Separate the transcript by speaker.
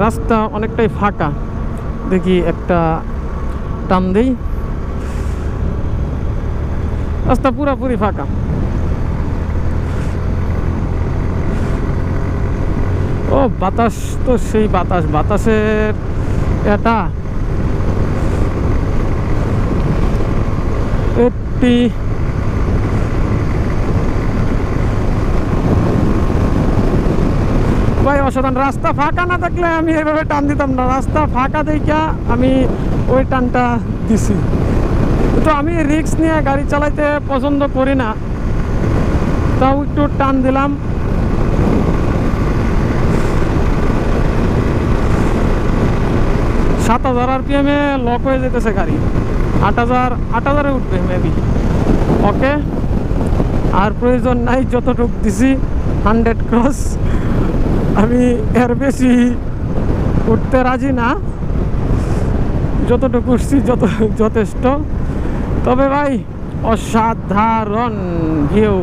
Speaker 1: রাস্তা অনেকটাই ফাঁকা। দেখি একটা টান দেই, রাস্তা পুরাপুরি ফাঁকা। ও বাতাস তো সেই বাতাস, বাতাসের এটা একটি ভাই অসাধারণ। রাস্তা ফাঁকা না থাকলে আমি এভাবে টান দিতাম না, রাস্তা ফাঁকা দেখা আমি ওই টানটা দিছি। তো আমি রিস্ক নিয়ে গাড়ি চালাইতে পছন্দ করি না, তাও একটু টান দিলাম। সাত 7000 RPM লক হয়ে যেতেছে গাড়ি, 8000 উঠবে মেবি। ওকে, আর প্রয়োজন নাই, যতটুকু দিছি 100 ক্রস। আমি এর বেশি উঠতে রাজি না, যতটুকু উঠছি যথেষ্ট। তবে ভাই অসাধারণ ভিউ।